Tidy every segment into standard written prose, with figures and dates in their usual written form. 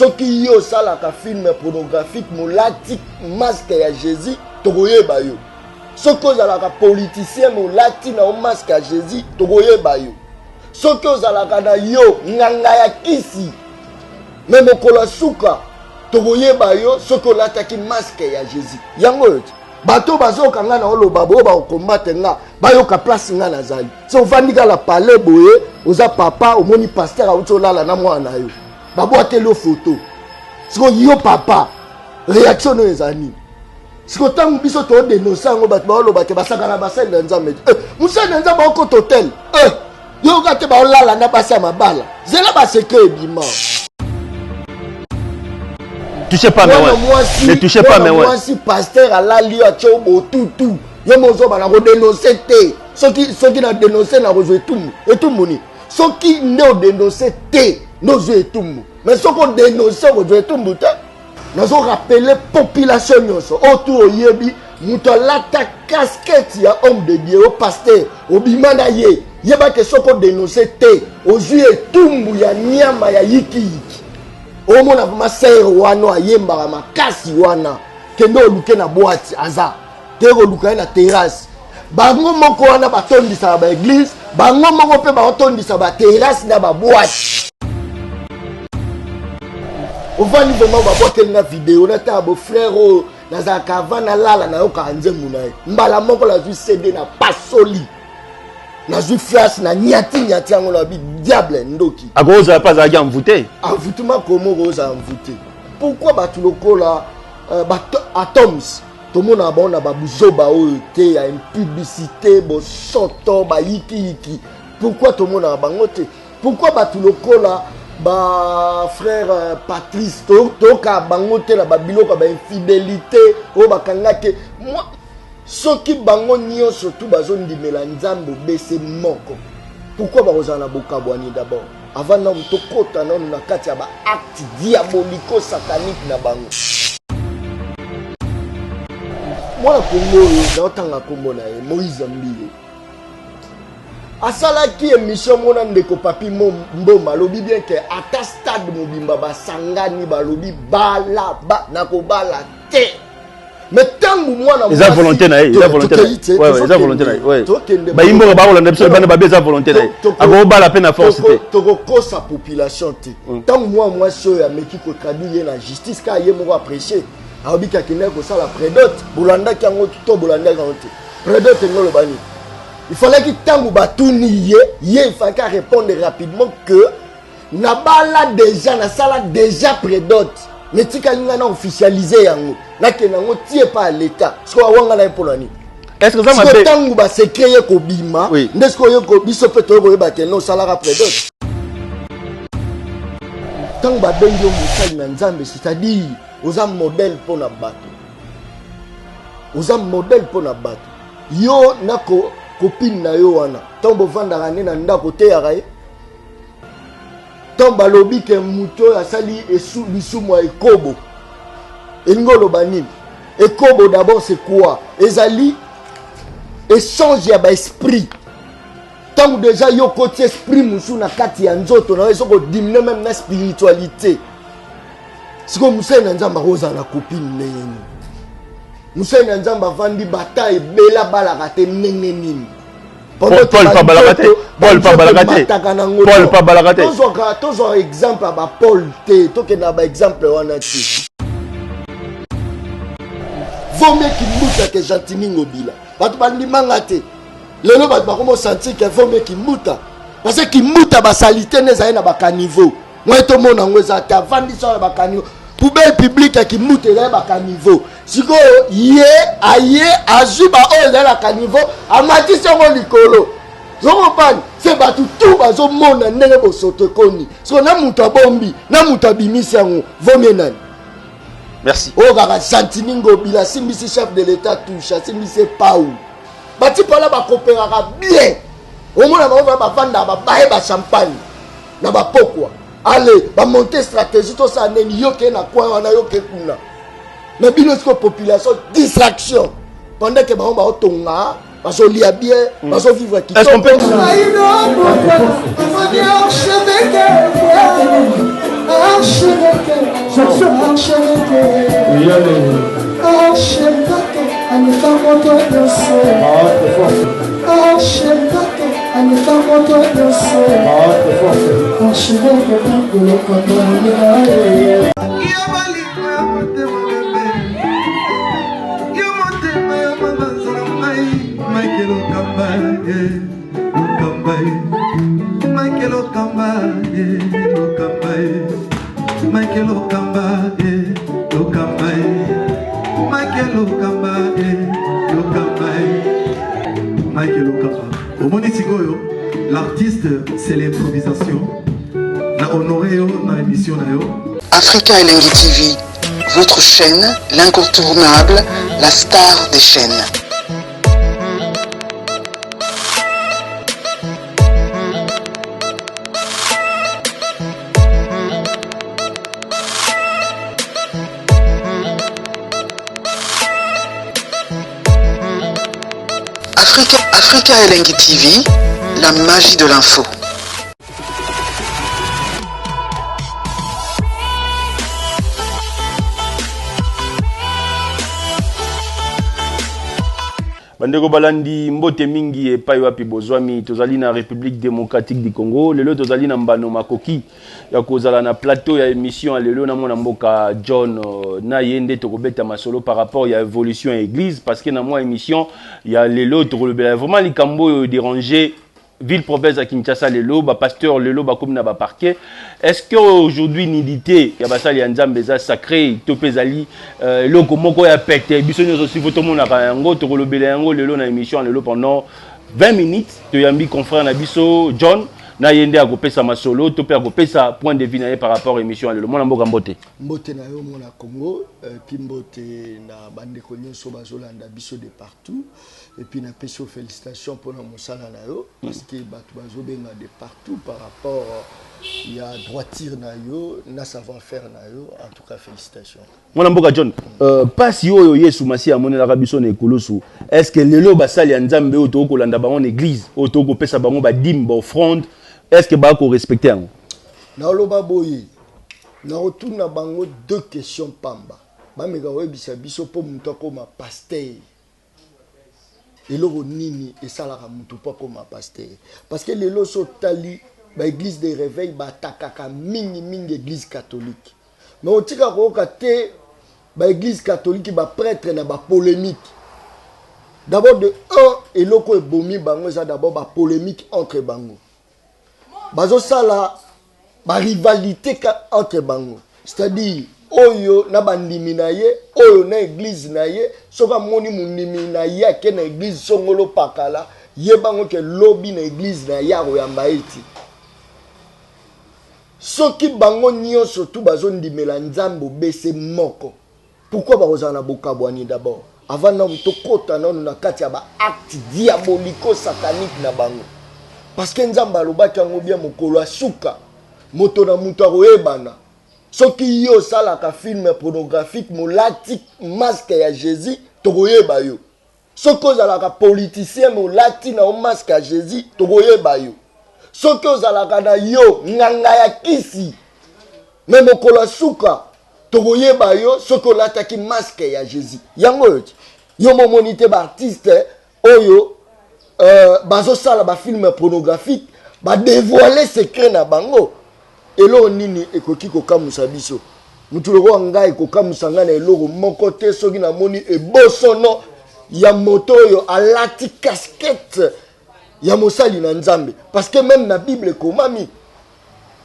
Ceux qui yo salaka film pornographique molati masque ya Jésus tokoyeba yo. Ceux qui ozalaka politicien molati na masque ya Jésus tokoyeba yo. Ceux qui ozalaka na yo nganga ya kisi même kola suka tokoyeba yo ceux qui olataki masque ya Jésus. Yango yo bato bazoka nga na oloba bo ba combattre nga bayoka place nga nazali. So vandika la palais boye oza papa omoni pasteur a utolala na mwana yo. Baboatelo photo. Siko yo papa réaction no ezani. Siko tangu biso to dénoncer ngo bato baloba ke basaka na basel na nzambe. Musa na nzambe ko totel. Yo ka te ba olala na basa mabala. Zela ba secret bima. Touchez pas mais ouais. Ne touchez pas mais ouais. Moi si pasteur a la lio a chobo tout. Yo mozo ba na ko dénoncer te. Soki na dénoncer na rejoindre tout et tout moni. Soki ne dénoncer te. Nous étumbu. Mais ce qu'on dénonce, nous étumbu. Nous avons rappelé la population. Autour de Yebi, nous avons la casquette, il y a homme de Dieu, au pasteur, au bimanaye. Il y a que ce qu'on dénonce, aux yeux étumbu, il y a Nyama, il y a Yiki. Au moins, ma sœur, Wano, Yemba, ma kasi, Wana. Kendo, luke na boîte, aza. Kendo, luke na terrasse. Bango moko wana batondi sa ba église. Bango moko pe batondi sa ba terrasse na ba boîte. On va nous vraiment voir une vidéo, on a un frère, dans un cavan, là, na yoka nzemuna. Mbala moko la vu CD na pas soli. Na vu flash na nyati on a vu diable ndoki. A gros ça pas à envoûter. Envoûtement comment rosa envoûter. Pourquoi ba tu loko là atoms tout le monde a bon na ba buzoba te y a une publicité bo soto ba yiki. Pourquoi tout le monde a bangote? Pourquoi ba tu loko là ba frère Patrice toka bangote na babiloko ba infidélité o bakangake moi soki bango nyo surtout bazondimela nzambe bese moko pourquoi bazana bokabwani d'abord avant na mtokota na na kati ya ba acte diabolico satanique na bango moi na Congo na otanga Congo na Moïse Mbilo asala qui émission mona ndeko papi mboma lobi bien que à ta stade mobimba basangani balobi bala ba nakobala te mais tangu mwana ils ont volonté na ils ont volonté ouais ils ont volonté na ouais ba imbo ba olanda biso bana ba beza volonté na ako bala pe na force te toko sa population te tangu moi so ya meki ko traduire na justice ka ye moko apprécier abika kine ko sala prédote bolanda kango to bolanda kango te prédote ngolo bani. Il fallait qu'il tangu batuni il fallait répondre rapidement que nabala déjà na sala déjà prédote mais tika linga na officialiser yango na ke nango tie pas à l'état ce ko wanga na polani est-ce que ça m'a fait tangu ba secret ko bima ndesko yo ko biso peto ko ba ke no sala prédote tangu ba bengi o musali na nzambe c'est-à-dire aux am modèle pour na bato aux am modèle pour na bato yo nako copine na yo wana tombo vandaka ne na ndako te ya kai tomba lobi ke muto ya sali esu lisumo ekobo engolo banini ekobo d'abord c'est quoi ezali échange ya ba esprit tant déjà yo côté esprit musu na kati ya nzoto na eso ko diminuer même na spiritualité siko musena nzamba roza na copine neni musena nzamba vandi bataille bela balaka te nenge nini Paul pas balakate Paul pas balakate Paul pas balakate tozo exemple ba Paul te toke na ba exemple wana ti vome ki muta ke Jantiningo bila batu bandi mangate lelo batu bakomo sentir que vome ki muta parce que ki muta ba salité ne za na ba caniveau moi to mona ngweza ta vandi so ba caniveau poubelle publique qui monte là bas caniveau siko ye aye azuba o là la caniveau amati songo likolo zongo pan c'est batu tout bazo mona ndenge bo soto koni siko na muta bombi na muta bimisi yango vomie nani merci o kaka Jantiningo bila simbisi chef de l'état touche simbisi pau bati pala ba coopérera bien au moins ba vanda ba bae ba champagne na ba pokwa. Allez, va monter stratégie, tout ça, yoke na quoi, on a yoke kuna. Mais bien notre population, distraction. Pendant que on va tonga, on va lier bien, on va vivre qui. Est-ce qu'on peut Archevêque, je suis archevêque. Archevêque, anita moto nyonso. Archevêque, anita moto nyonso. Archevêque, bikolo koto ninaye. Yabali kwa motema bebe. Yamotema yamabanzala mai. Michael Okamba, Okamba. Michael Okamba, Okamba. Michael Okamba, Okamba. Michael Okamba, Okamba. Michael Okamba. Au Monitigoyo, l'artiste, c'est l'improvisation. La honoré dans l'émission. Africa Elengi TV, votre chaîne, l'incontournable, la star des chaînes. Africa Elengi TV, la magie de l'info. Bandeko balandi mbote mingi epai wapi bozwami tozali na République démocratique du Congo lelo tozali na mbano makoki ya kozala na plateau ya émission lelo na mona mboka John na yende tokobeta masolo par rapport ya évolution à église parce que na moi émission ya lelo tokolobela vraiment likambo déranger ville province à Kinshasa lelo ba pasteur lelo ba comme na ba parquet. Est-ce que aujourd'hui nidité ya basali ya nzambe za sacré topezali loko moko ya pete biso nyoso si voto mona yango tokolobela yango lelo na émission lelo pendant 20 minutes to yambi confrère na biso John na yende akopesa masolo to pe akopesa point de vue na par rapport à émission lelo mona mboka mbote na yo mona Congo puis mbote na bande ko nyoso bazolanda biso de partout. Et puis, nous avons félicitations pour nous parce que nous avons de partout par rapport à droiture, à savoir-faire. En tout cas, félicitations. Mon amboka John, pas si vous avez soumassi à mon Arabison et Kolosu. Est-ce que les lois sali en Zambé au Togo en église, au Togo pesa bango ba dim ba offrande, est-ce que ba ko respecter en? Na loba boyi. Na retourne na bango deux questions pamba. Ba mega webisa biso po mutako ma pasteur. Et là, nini et ça la ramutu pas comme un pasteur. Parce que les loso tali, ba église de réveil, ba takaka mingi église catholique. Mais on tika ko kate ba église catholique ba prêtre na ba polémique. D'abord de un et loko e bomi bango ça d'abord ba polémique entre bango. Bazo sala ba rivalité entre bango. C'est-à-dire oyo na bandimi na ye oyo na église na ye soka moni munimi na ye ke na église songolo pakala ye bango ke lobby na église na ya royamba eti soki bango nyonso tu bazondimela nzambo bese moko pourquoi bazana bokabwani d'abord avant na mutokota nanu na kati ya ba acte diabolico satanique na bango parce que nzamba alobaki yango bien mokolo asuka moto na muto akoyebana soki yo salaka film pornographique molati masque ya Jésus tokoyeba yo soki ozalaka politicien molati na masque ya Jésus tokoyeba yo soki ozalaka na yo nganga ya kisi me mokolo suka tokoyeba yo soki olataki masque ya Jésus yango yo momoni te ba artiste oyo bazosala ba film pornographique ba dévoiler secret na bango. Elo nini ekoki kokamusa biso mutu loko ngai kokamusa ngana eloko moko te soki na moni ebosono ya moto yo alati casquette ya mosali na nzambe parce que même na Bible komami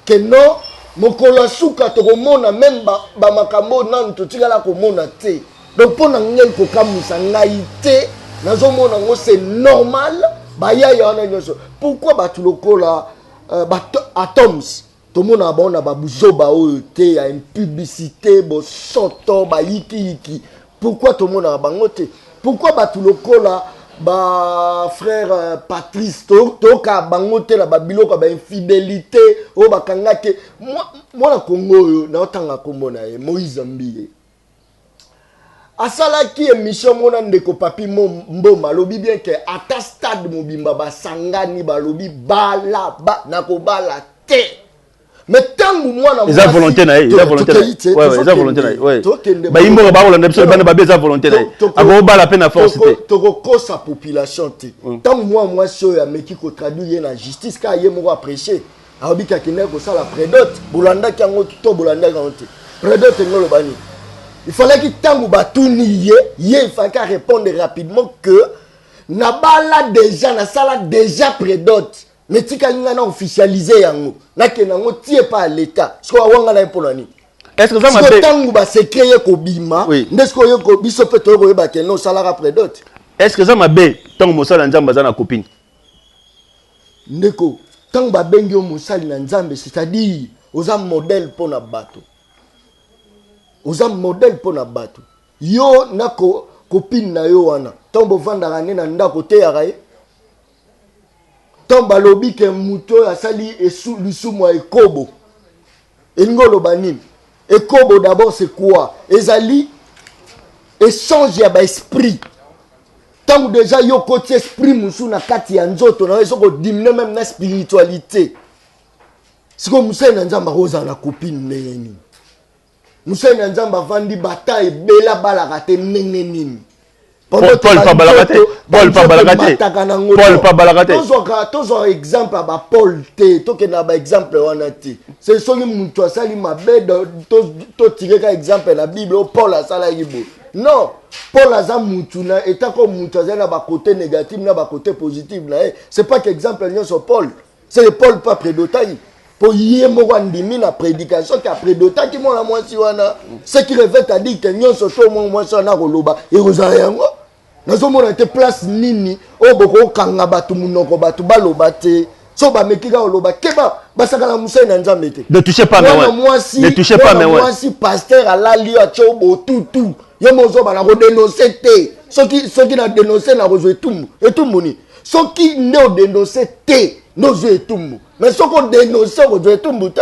que non mokolo suka tokomona même ba makambo nanu totikala komona te donc pona ngel kokamusa ngai te nazomona ngo c'est normal ba ya yana nyoso pourquoi ba tulokola atoms tout le monde a bon babuzoba oyote ya une publicité bo soto ba yiki pourquoi tout le monde a bangote pourquoi ba tout lokola ba frère Patrice to ka bangote la babiloko ba infidélité o bakangake moi na Congo yo na otanga kombo na ye Moïse Mbie asala ki émission mona ndeko papi mboma lobi bien que ata stade mobimba ba sangani ba lobi bala ba na ko bala te mais tangu mwana ils ont volonté na ils ont volonté ouais ils ont volonté ouais ba imbo ba rolanda biso bana ba beza volonté na ako ba la peine à force toko sa population te tangu moi so ya meki ko traduire na justice ka ye moko apprécier abika kine ko sala prédote bolanda kango to bolanda kango te prédote ngolo bani il fallait que tangu batuni il fallait qu'à répondre rapidement que nabala déjà na sala déjà prédote mais tika ngana officialiser yango nakenango tie pas à l'état ce ko wanga na polani est-ce que ça m'a fait tangu ba secret ko bima ndesko yo ko biso peto ko ba keno sala prédote est-ce que ça m'a bé tangu mosala nzamba za na copine ndeko tangu ba bengi o mosali na nzambe c'est-à-dire oza modèle pour na bato oza modèle pour na bato yo nako copine na yo wana tombo vandaka ne na ndako te ya raye tomba lobi ke muto asali esu lisumu ekobo engolo banini ekobo d'abord c'est quoi ezali échange ya ba esprit tangu déjà yo côté esprit musu na kati ya nzoto na eso ko diminuer même na spiritualité siko musena nzamba roza na copine neni musena nzamba vandi bataille bela balaka te neni Paul pas balagate Paul pas balagate toujours exemple ba Paul te to ke na ba exemple wana te c'est soki mutu asali mabe to tirer ka exemple na Bible Paul asala yibo non Paul aza mutu na eta ko mutu azali na ba côté négatif na ba côté positif na c'est pas qu'exemple nyonso Paul c'est Paul pas prédotayi pour yé moko ndimi na prédication qui a prédotaki mona mwasi wana ce qui revêt à dire que nyonso to mwasi wana koloba e rozala yango nazo mona te place nini o boko kanga batu munoko batu baloba te so ba mekika oloba keba basaka na musa na nzambe te ne touchez pas mais ne touchez pas mais mwasi pasteur alali a chobo tutu yo mozo ba na ko dénoncer te soki na dénoncer na ko etumbu ni soki ne o dénoncer te no zo etumbu mais soko dénoncer ko zo etumbu te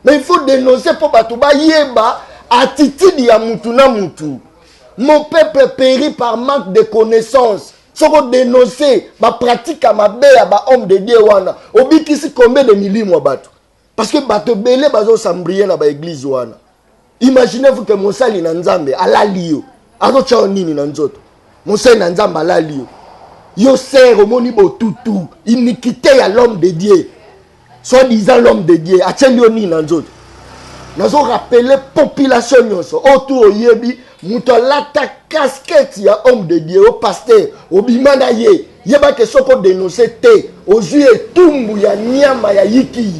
mais il faut dénoncer pour batu ba yeba attitude ya mutu na mutu. Mon peuple périt par manque de connaissances. Ce qu'on dénoncer, ma pratique à ma belle, à homme de Dieu, wana. Obi kisi combien de milliers moi bateau. Parce que bateau belé bazo sambrier na ba église wana. Imaginez-vous que mon sali na nzambe ala liyo. Azo chao nini na nzoto. Mon sali na nzambe ala liyo. Yo sert au moni bo tutu. Iniquité à l'homme de Dieu. Soit disant l'homme de Dieu. Acheli yo nini na nzoto. Nazo rappeler population nyonso. Autour yebi. Moutolata casquette ya homme de Dieu au pasteur au bimana ye yeba que soko dénoncer te au juillet tumbu ya nyama ya yiki.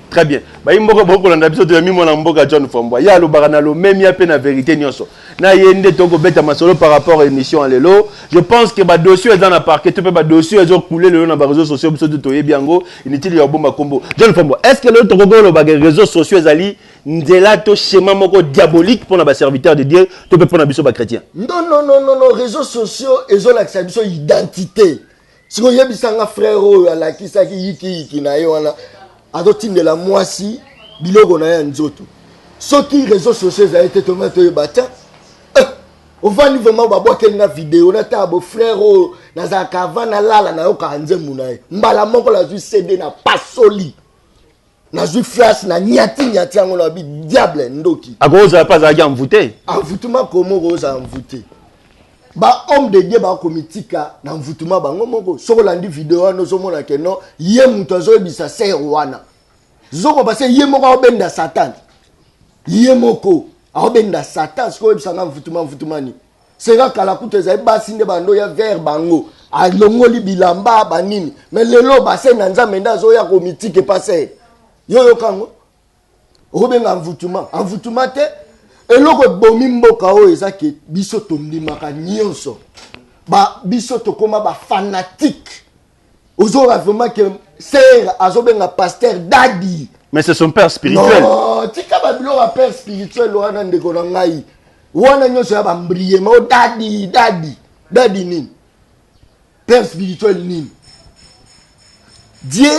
Très bien. Ba imboka boko landa biso de mi mona mboka John Fomboa. Ya lo barana lo même ya pe na vérité nyonso. Na yende toko beta masolo par rapport à émission à lelo. Je pense que ba dossier est dans la parquet, tu peux ba dossier ils ont coulé le na ba réseaux sociaux biso de toye biango, inutile ya bomba combo. John Fomboa, est-ce que le toko lo ba réseaux sociaux ezali ndela to schéma moko diabolique pour na ba serviteur de Dieu, tu peux pour na biso ba chrétien? Non, réseaux sociaux ils ont l'accès biso identité. Si ko yebisanga frère o ala kisaki yiki na yo wana azotindela mwasi biloko na ya nzoto soki réseaux sociaux za été tomato yebata on va ni vraiment ba boa na vidéo na tabo frère o na za kavana lala na yo kanze munaye mbala moko la zu CD na pasoli na zu flash na nyati yango na bi diable ndoki akoza pas za ya mvute envoûtement comment roza envoûté ba homme de Dieu ba komitika na mvutuma bango moko soko landi vidéo no so mona ke no ye muto zo bisa ser wana zoko base ye moko obenda satan ye moko obenda satan soko bisa nga mvutuma ni sera kala kuteza basi nde bando ya vers bango alongoli bilamba banini mais lelo base na nzambe nda zo ya komitike passer yo kango obenga mvutuma te eloko bomi mboka o ezaki biso tondimaka nyonso ba biso tokoma ba fanatique ozora vraiment que sert azobenga pasteur dadi mais c'est son père spirituel non tika ba bilo ba père spirituel wana ndeko na ngai wana nyonso ya ba mbriye ma dadi nini père spirituel nini Dieu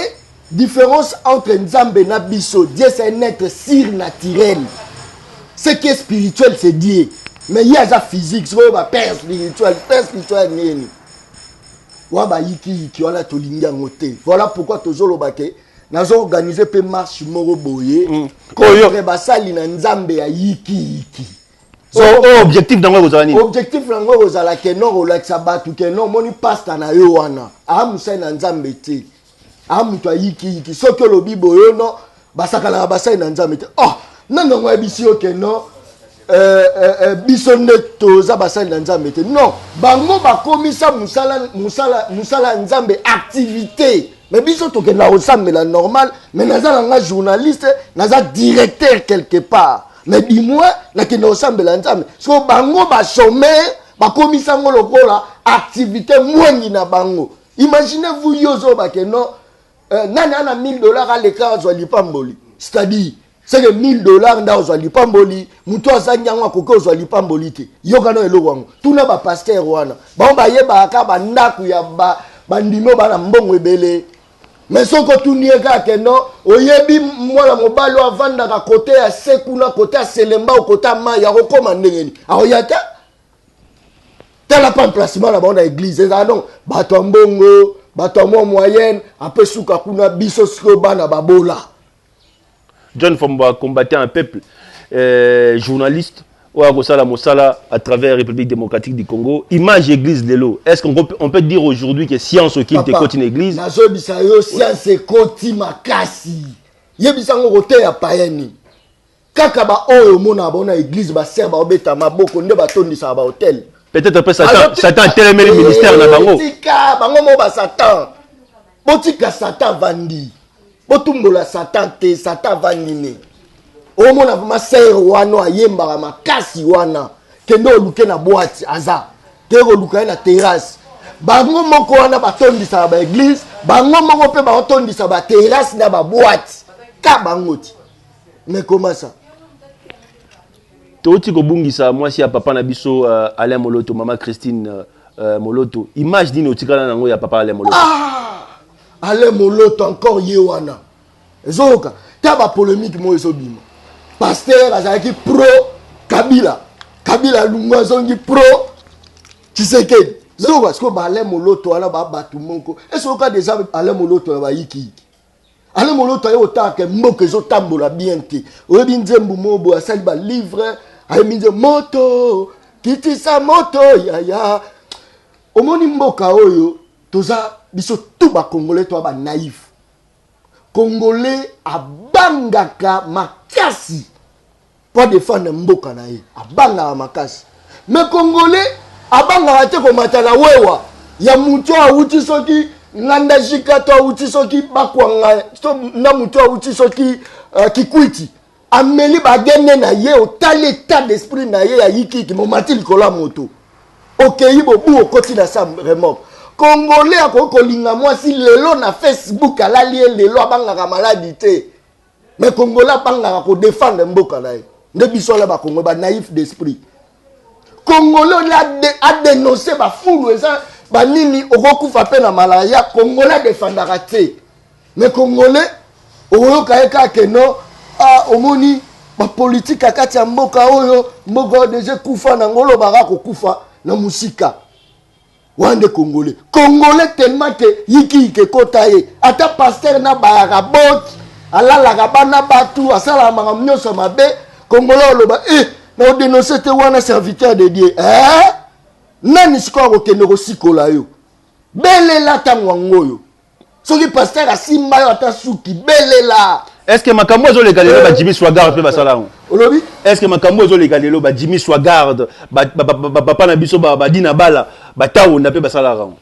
différence entre nzambe na biso Dieu c'est un être surnaturel. Ce qui est spirituel, c'est Dieu. Mais il y a ça physique, c'est un père spirituel nini. Waba yiki wala tolinga ngote. Voilà pourquoi toujours le baké nazo organiser pe marche moro boye Oyo basali na nzambe ya yiki. So objectif dango kozala nini? Objectif nango kozala ke no relaxa batu ke no moni pasta na yo wana. Amusa na nzambe te. Amuto yiki soki lobi boyo no basakala basali na nzambe te. Oh, nanga ngwa bisi oke no biso neto za basali na nzambe te. Non, bango bakomisa musala nzambe activité. Mais biso toke na osambela normal, mais naza nga journaliste, naza directeur quelque part. Mais dis-moi, na ke na osambela nzambe. So bango ba chômeur, ba komisa ngo lokola activité mwengi na bango. Imaginez-vous yozo ba ke no nani ana $1000 à l'écart zo lipamboli. C'est-à-dire c'est que $1000 nda zo lipamboli, muto azanyanga koko zo lipamboli te. Yoka no elo wango. Tuna ba pasteur wana. Ba ba yeba aka ba ndaku ya bandimo bana mbongo ebele. Mais soko tunieka ke no oyebi mwana mobali avanda ka côté ya sekuna côté ya selemba au côté ma ya kokoma ndengeni. Aoyata tala pas emplacement là dans l'église. Et non, bato mbongo, bato moyenne, après souka kuna biso sko bana babola. John Fomba combattait un peuple journaliste à travers la République démocratique du Congo. Image église de l'eau. Est-ce qu'on peut dire aujourd'hui que science qui est côté église? Nazo bisayo science côté makasi. Yebisango côté ya païeni. Kaka ba oyo mona bona église ba serba obeta maboko nde batondisa ba hôtel. Peut-être après Satan a tellement le ministère na bango. Tika bango mo ba Satan. Botika Satan vandi. Botumbola Satan te Satan vandine. Au moins ma sœur wana ayemba makasi wana kendo luke na boîte aza kero luka na terrasse bango moko wana batondisa ba église bango moko pe batondisa ba terrasse na ba boîte ka bangoti. Mais comment ça? Toti ko bungisa moi si ya papa na biso Alain Moloto, maman Christine Moloto. Image dino tikala nango ya papa Alain Moloto. Ah! Alain Moloto encore yewana. Ezoka taba polémique mo ezobima. Pasteur azaki pro Kabila. Kabila lunga zongi pro Tshisekedi. Zo parce que Alain Moloto ala ba batu moko. Est-ce que déjà Alain Moloto ba yiki? Alain Moloto yo otake moko zo tambola bien te. Oyebi nzembu mobo asali ba livre ayminze moto kiti sa moto ya. Omoni mboka oyo toza biso tout ba congolais to ba naïf. Congolais abangaka makasi pour défendre mboka na ye abangaka makasi. Mais Congolais abangaka te komata na wewa ya mutu awuti soki nganda jikato awuti soki bakwanga na mutu awuti soki kikwiti ameli bagende na ye otali état d'esprit na ye ya yiki momati likola moto okei bobu okoti na sa remorque. Congolais akoko linga mwasi lelo na Facebook alali lelo abangaka maladi te. Mais Congolais abangaka ko défendre mboka na ye. Nde biso la ba Congo ba naïf d'esprit. Congolais a dénoncé ba fulu eza ba nini okokufa pe na malaya. Congolais défendaka te. Mais Congolais oyoka eka ke no omoni ba politique akati ya mboka oyo mboka deje kufa na ngolo baka ko kufa na musika. Wande Congolais. Congolais tellement que yiki ke kotaye. Ata pasteur na bayaka bot. Ala la bana batu. Asala mangam nyoso mabe. Congolais oloba. Na dénoncer te wana serviteur de Dieu. Nani siko ko kenoko sikola yo. Belela tangwango yo. Soki pasteur asimba yo ata suki. Belela. Est-ce que makambo zo legalelo ba Jimmy Swaggart pe basala ngo? Olobi? Est-ce que makambo zo legalelo ba Jimmy Swaggart ba na biso ba dina bala ba tawo na pe basala ngo?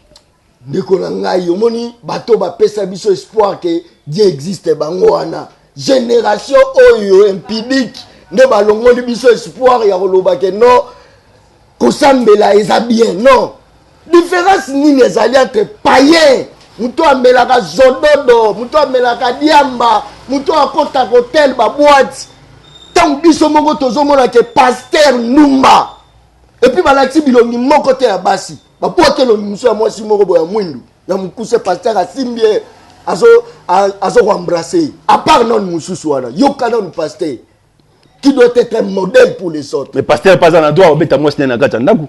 Ndeko na ngai omoni bato ba pesa biso espoir que Dieu existe bango wana. Génération oyo impidique ne balongoli biso espoir ya koloba ke no kosambela eza bien non. Différence nini ezali entre païen muto amelaka zododo, muto amelaka diamba, muto akota hotel ba boîte. Tant biso moko tozomona ke pasteur Numba. Et puis balati bilongi moko te ya basi. Ba pote lo muso ya mwasi moko boya mwindu. Ya mukuse pasteur asimbie azo embrasser. À part non mususu wana, yoka non pasteur qui doit être un modèle pour les autres. Mais pasteur pas en droit obeta mwasi na kata ndaku.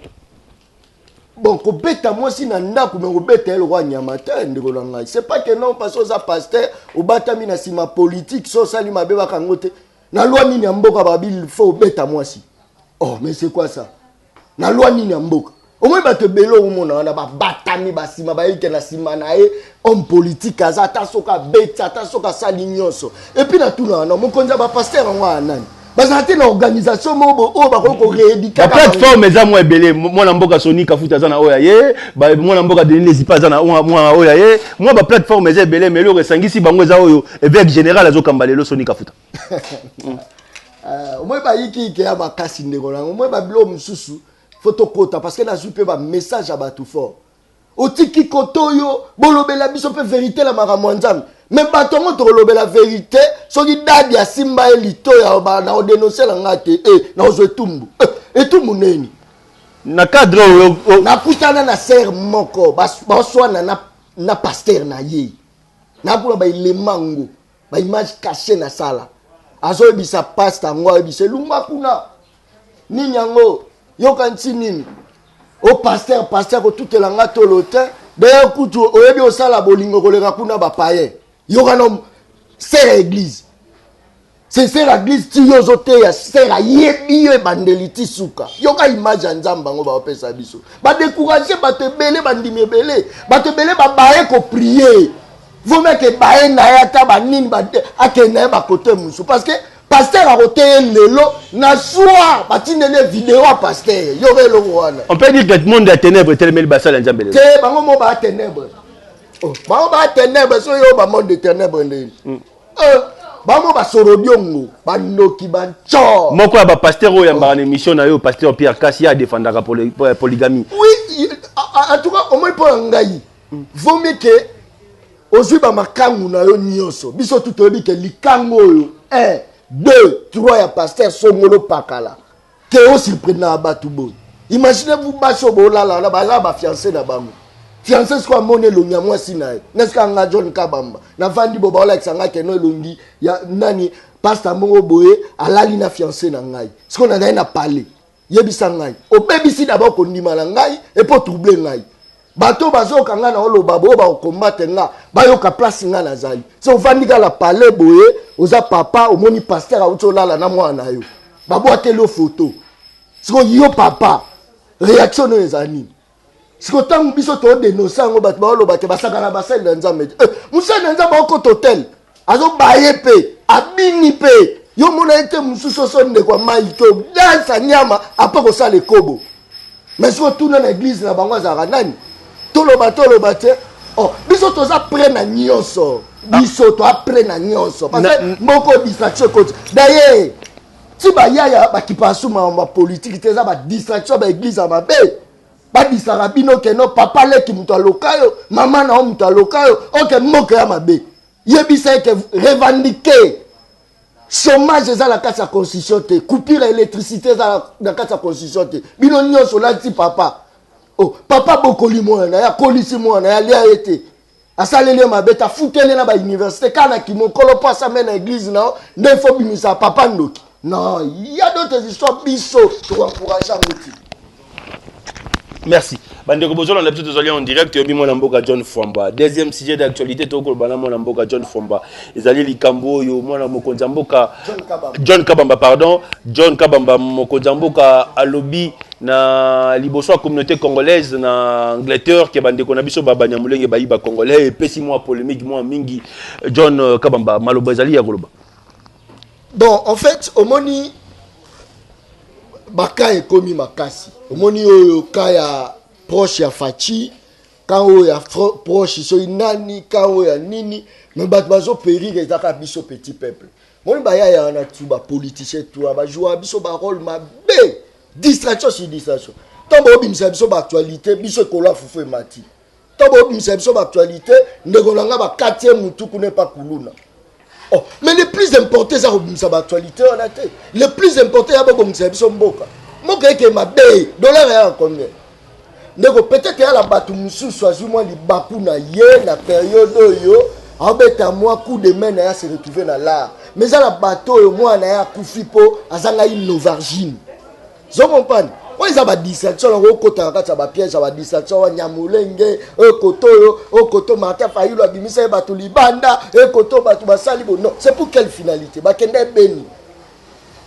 bon kobeta moi si na ndako mais kobeta el roi nyamata ndeko na ngai c'est pas que non parce que ça pasteur au batami na sima politique so sali mabe bakangote na loi nini ya mboka babil faut beta moi si oh mais c'est quoi ça na loi nini ya mboka au moins bato belo umona na ba batami basima baike na sima na e homme politique aza ta soka beta ta soka sali nyonso et puis na tuna na mokonza ba pasteur ngwa nani bazate na organisation mobo o ba ko rééduquer la plateforme eza mo ebele mwana mboka Sony Kafuta za na oya ye ba mwana mboka Denis Lesipa za na mwana oya ye moi ba plateforme eza ebele mais le resangisi bango eza oyo évêque général azokamba lelo Sony Kafuta moi ba yiki ke ya makasi ndeko na moi ba bilo mususu photo kota parce que na zupe ba message à batou fort otiki kotoyo bolobela biso pe vérité la makamwanzam mais bato ngo to lobela vérité soki dadi ya simba elito ya ba na dénoncer la ngate na ozotumbu etumbu neni na cadre na kutana na ser moko ba swana na pasteur na ye na pula ba ilemango ba image cachée na sala azo bisa pasteur ngo bisa lumba kuna nini yango yoka ntinini au pasteur ko tout la ngate lote d'ailleurs kutu oyebi osala bolingo koleka kuna ba paye yoka no c'est l'église c'est l'église ti yozote ya sera yebi yo bandeliti suka yoka image nzamba ngo ba opesa biso ba décourager ba te belé bandimi belé ba te belé ba bae ko prier vous mettez bae na ya ta ba nini ba akena ba côté musu parce que pasteur a roté lelo na soir batindele vidéo à pasteur yoka lo wana on peut dire que le monde des ténèbres tellement le basal nzambele te bango mo ba ténèbres bango ba ténèbres so yo ba monde de ténèbres ndeni bango ba sorobiongo ba noki ba cho moko ba pasteur oyo yamba na émission na yo pasteur Pierre Kassia défendaka pour polygamie oui en tout cas au moins pour ngai vaut mieux que ozui ba makangu na yo nyonso biso tout obi ke likango yo 1 2 3 ya pasteur songolo pakala ke o surprendre abatu boy imaginez-vous baso bolala na ba fiancé na bango fiancé quoi moné lo nya moi sinae n'est-ce que John Kabamba na vandi boba ola kisanga ke no longi ya nani pasteur mongo boye alali na fiancé na ngai ce qu'on a na parler yebisa ngai o bebisi d'abord ko ndima na ngai et pour troubler ngai bato bazo kanga na olo babo ba combattre nga ba yo ka place nga na zali so vandi ka la parler boye oza papa o moni pasteur a utolala na mwana yo babo atelo photo siko yo papa réaction no ezani siko tangu biso to dénoncer ngo bato ba olo bato basaka na basel na nzambe musa na nzambe ko hotel azo baye pe abini pe yo mona ete mususo so nde kwa mai to dansa nyama apa ko sala kobo mais siko tuna na église na bango za nani toloba te oh biso toza près na nyonso biso to après na nyonso parce que moko distraction côté d'ailleurs ti ba yaya ba kipasu ma politique teza ba distraction ba église à mabe ba disara bino ke no papa le ki muto alokayo mama na muto alokayo OK moko ya mabe yebisa ke revendiquer chômage za la carte constitution te coupure électricité za la carte constitution te bino nyonso la ti papa oh papa bokoli mwana ya kolisi mwana ya lia ete asalele mabeta futele na ba université kana kimokolo pasa mena église na ndefo bimisa papa ndoki non il y a d'autres histoires biso pour encourager ngoti. Merci. Bande ko bozolo na biso tozali en direct yobi mwana mboka John Fwamba. Deuxième sujet d'actualité to ko bana mwana mboka John Fwamba. Ezali likambo yo mwana mokonza mboka John Kabamba pardon. John Kabamba mokonza mboka alobi na liboso ya communauté congolaise na Angleterre ke bande ko na biso baba nyamulenge bayiba congolais et pesi moi polémique moi mingi John Kabamba maloba ezali ya koloba. Bon en fait omoni baka ekomi makasi omoni oyo kaya proche ya Fachi quand ya proche so inani quand ya nini mais bat bazo périr ezaka biso petit peuple moni ba ya na tu ba politicien tu ba jouer biso ba rôle ma b distraction sur distraction tombo bimisa biso ba actualité biso kola fufu e mati tombo bimisa biso ba actualité ndeko nanga ba 4e mutu ku ne pas kuluna. Oh, mais le plus important c'est que l'actualité on a été. Le plus important c'est que mboka. Mboka ke mabe dollar ya combien? Ndeko peut-être ya la batu musu soit moi li baku na ye na période yo abeta moi coup de main na ya se retrouver na là. Mais ça la bateau yo moi na ya kufipo azanga une novargine. Zo comprendre? oyo eza badistraction yango okotaka kati ya bapiège ya badistraction wa nyamulenge ekoto oyo okoto Martin Fayulu abimisa ye bato libanda ekoto bato basali bo non c'est pour quelle finalité bakende ebeni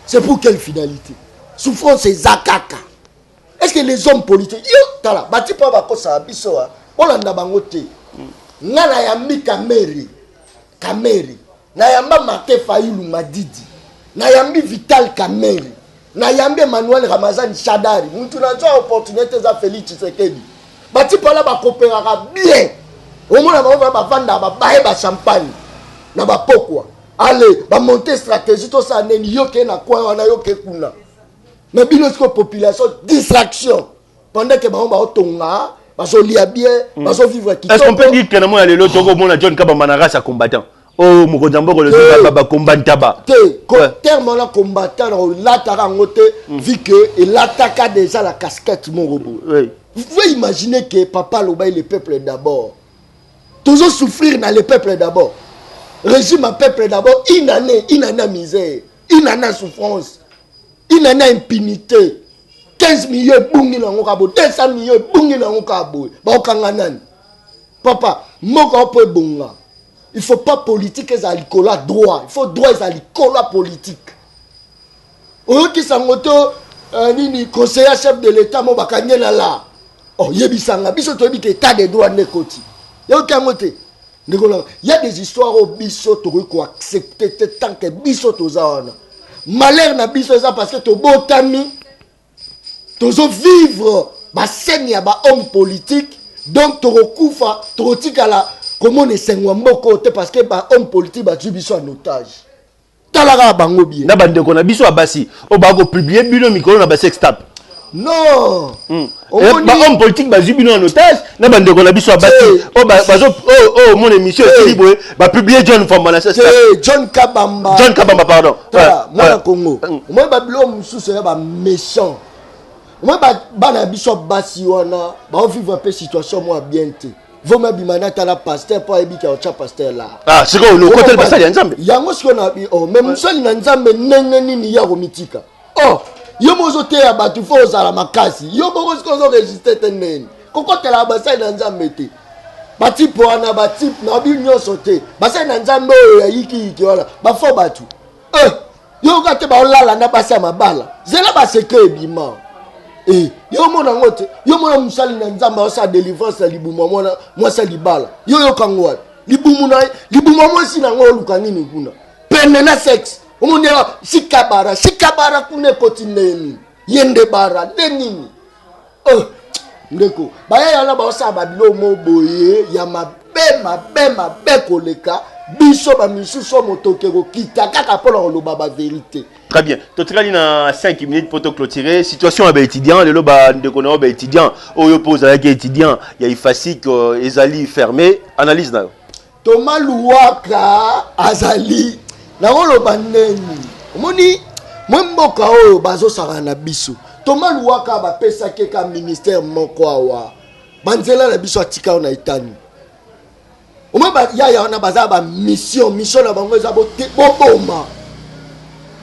c'est pour quelle finalité souffrance eza kaka est-ce que les hommes politiques yo tala bati mpo bakosala biso olanda bango te nga na yambi Kamere na yamba Martin Fayulu Madidi na yambi Vital Kamerhe na yambi Emmanuel Ramazani Shadari muntu na nzwa opportunité za Félix Tshisekedi bati pala bakopéraka bien omona bango bavanda babaye ba champagne na bapokwa allez ba monter stratégie to sa neni yoke na kwa wana yoke kuna na bino siko population distraction pendant que bango baotonga bazolia bien bazovivre kitoko. Est-ce qu'on peut dire que na mo ya lelo toko mona John Kabamba na race combattant oh mokonzambo le ba combattant ba terme là combattant l'attaquant ngote vu que il attaque déjà la casquette mon robot. Vous pouvez imaginer que papa loba le peuple d'abord. Toujours souffrir dans le peuple d'abord. Régime à peuple d'abord, une année misère, une année souffrance, une année impunité. 15 millions bungi na ngokabo, 200 millions bungi na ngokabo. Ba okanganan. Papa, moko po bonga. Il faut pas politique et alcool droit. Il faut droit et alcool politique. Oyo ki sangoto nini conseiller chef de l'état mo bakanye na la. Oh yebisanga biso to bi état de droit ne koti. Yo kangote. Il y a des histoires au biso to ko accepter tant que biso to zawana. Malheur na biso ça parce que to botami tozo vivre ba scène ya ba homme politique donc to recouvre to tikala comment on est mboko te parce que ba homme politique ba tu biso en otage. Talara bango bien. Na bande ko na biso abasi o ba ko publier bino micro na ba sextape. Non. Ba homme politique ba bino en otage na bande ko na biso abasi o ba zo mon émission libre ba publier John Famba na sextape. John Kabamba pardon. Moi Congo. Moi ba bilo mususu ya ba méchant. Moi bana biso basi wana ba vivre un peu situation moi bien te. Vous me bimana tala pasteur pour ebika ocha pasteur là. Ah, c'est quoi le côté basali ya Nzambe? Yango siko na bi même musali na Nzambe nenge nini ya komitika. Oh, yo mozo te ya batu fo zala makasi. Yo boko siko zo register tenene. Kokotela basali na Nzambe te. Bati po ana bati na bi nyoso te. Basali na Nzambe ya yiki wala. Ba fo batu. Yo ka te ba olala na basa mabala. Zela ba secret bima. Yo mona ngote yo mona musali na Nzamba osa délivrance libuma mona mwasa libala yo kangwa libumuna libuma mwasi na ngolu kanini kuna pene na sex omonela sikabara kune kotineni yende bara denini ndeko baya yana ba osa babilo moboye ya mabe koleka biso ba misuso motokero kita kaka pona oloba ba vérité. Très bien. Totrali na 5 minutes pour te clôturer. Situation à étudiant, le loba de kono ba étudiant, oyo pose avec étudiant, il y a ifasik ezali fermé, analyse na. Thomas Luwaka azali na loba neni. Omoni mboka oyo bazo sara na biso. Thomas Luwaka ba pesa ke ka ministère moko awa. Banzela na biso atika na itani. Oma ba ya na baza ba mission na bango eza boboma.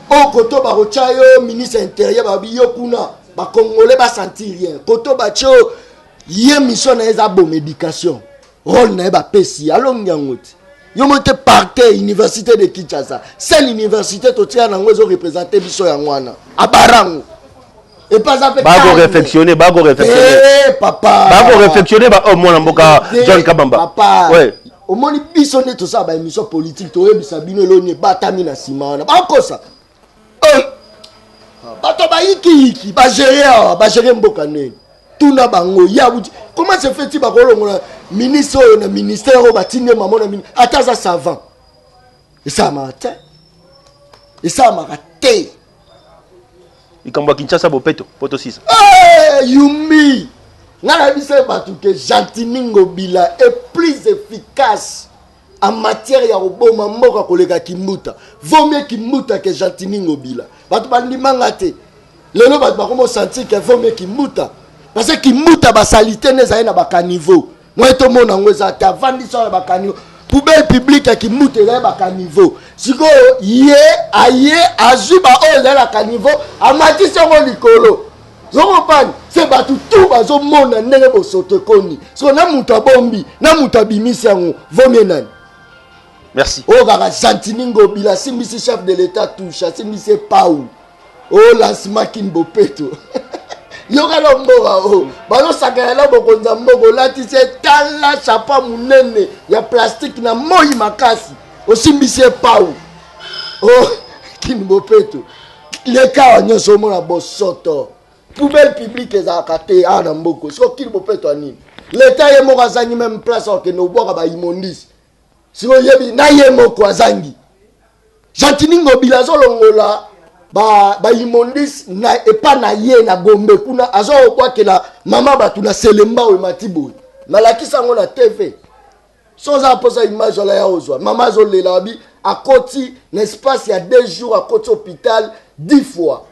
O koto ba rochayo ministre intérieur ba biyo kuna ba congolais ba sentir rien. Koto ba cho ye mission na eza bo médication. Rôle na ba pesi along yangote. Yo monte parter université de Kinshasa. C'est l'université to tia na ngozo représenter biso ya ngwana. Abarango. Et pas avec bago réflexionner papa bago réflexionner ba au mona mboka John Kabamba papa ouais omoni biso ne to sa ba émission politique to yebisa bino eloni batami na sima na ba kosa bato ba yiki ba gérer mboka neni tuna bango ya buti comment se fait-il ba kolongola ministre na ministère o batine maman na ministre ataza savant et ça matin et ça maraté ikambo Kinshasa bopeto poto 6 Yumi ngala bise batu que Jantiningo Bila est plus efficace en matière ya oboma mboka koleka Kimuta. Vaut mieux Kimuta que Jantiningo Bila. Batu bandimanga te. Lelo batu bakomo sentir que vaut mieux Kimuta. Parce que Kimuta ba salité neza na ba caniveau. Moi to mona ngweza ta vandi so na ba caniveau. Poubelle publique qui Kimuta na ba caniveau. Siko ye aye azuba o la caniveau amati songo likolo. Zoropan, c'est pas tout bazo mona ndenge bosoto koni. So na muta bombi, na muta bimisi yango, vomenan. Merci. Oh kaka Santiningo bila simbisi chef de l'état touche, simbisi Pau. Oh lancement Kinbopeto. Yoka lomboka oh. Bazo sakala bokonza mboko lati se tala chapa munene ya plastique na moi makasi. Osimbisi Pau. Oh Kinbopeto. Les cas nyonso mona bosoto. Poubelle publique ezalaka te ana mboko. So Kinbopeto anini. L'état ye moko azangi même place que no boka ba imondis. Si vous avez naye moko azangi. Jantiningo bilazo longola ba imondis na epa na ye na Gombe kuna azo kwa ke la mama batu na Selemba we matibo. Na lakisa ngo na TV. Sans aposa image la ya ozwa. Mama zo lela bi akoti l'espace ya 2 jours akoti hôpital 10 fois.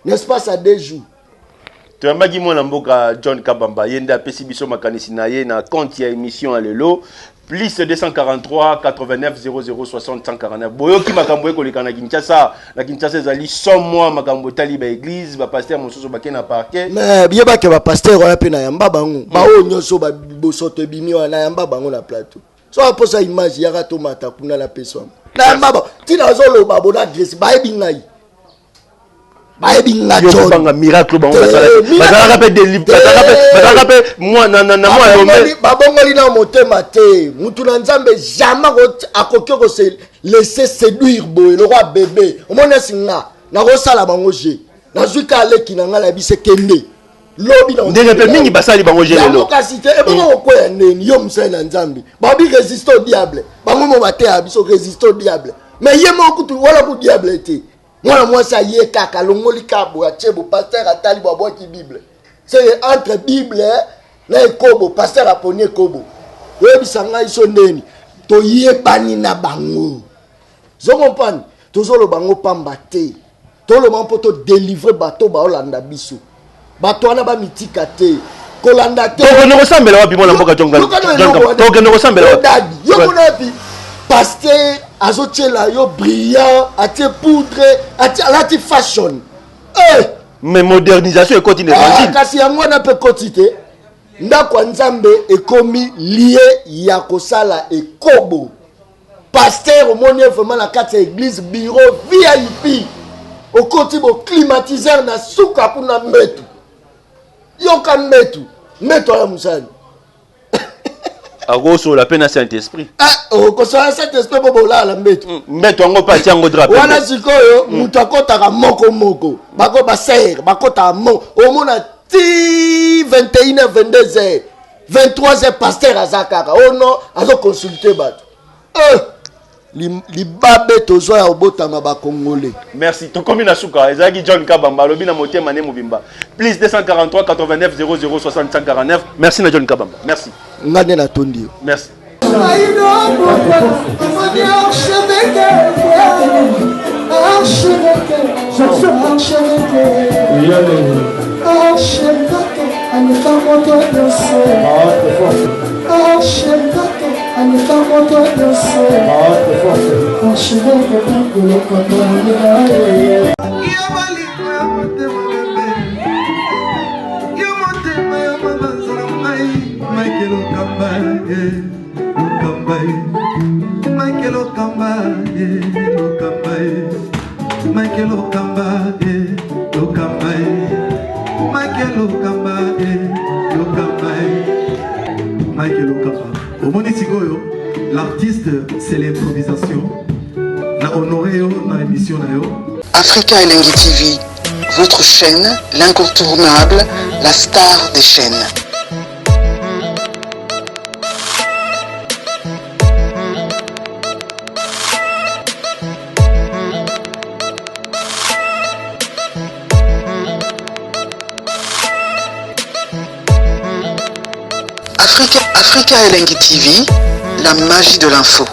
L'espace à 2 jours. Tu as dit mon amboka John Kabamba yenda pesi biso makanisi na ye na compte ya émission alelo plus 243 89 00 60 149 boyoki makambo ekoleka na Kinshasa ezali 100 mois makambo tali ba église ba pasteur mosusu bakena parquet mais bien ba ke ba pasteur wana pe na yamba bango ba o nyoso ba bosoto bimi wana yamba bango na plateau so aposa image ya rato mata kuna la peso na yamba ba tina zolo ba bona adresse ba ebingai Baebinga John banga miracle bango bazala pe délivre bazala pe moi na moi lomé babongoli na motema te mutu na nzambe jamais akokyo ko se laisser séduire boy le roi bébé omona singa na ko sala bango je na zuka aleki na ngala bise kende lobi na ndenge pe mingi basali bango je lelo kasi te e bongo ko ya neni yo msai na nzambe babi résister au diable bango mo bate abiso résister au diable mais yemo kutu wala ku diable te. Moi ça y est kaka longoli kabo achebo pasteur atali babo ki bible c'est entre bible na kobo pasteur aponie kobo webi sanga iso ndeni to yebani na bango zo comprendre tozolo bango pamba te to lo mampo to délivrer bato ba olanda biso bato wana ba mitika te kolanda te to no resembela wapi mona mboka jonga to no resembela wapi yo mona pi pasteur azotiela yo brillant atie poudre atie lati fashion mais modernisation et continue évangile kasi yango na pe kotite ndako nzambe ekomi lié ya kosala ekobo pasteur omoni vraiment na kati église bureau VIP okoti bo climatiseur na suka kuna metu yoka metu ya musani agoso la peine Saint-Esprit kosola Saint-Esprit bobo la mbeto mbeto ngo pa tiango drapeau wana sikoyo mutu akotaka moko bako ba serre bakota mo omona ti 21h 22h 23h pasteur azakaka ono azo consulter bato libabe tozo ya obotama ba congolais. Merci to komi na suka ezaki John Kabamba lobi na motema ne mobimba plus 243 89 00 60 49 merci na John Kabamba merci ngane na tondi merci L'artiste, c'est l'improvisation. La honoré dans l'émission. Africa Elengi TV, votre chaîne, l'incontournable, la star des chaînes. Africa Elengi TV, la magie de l'info.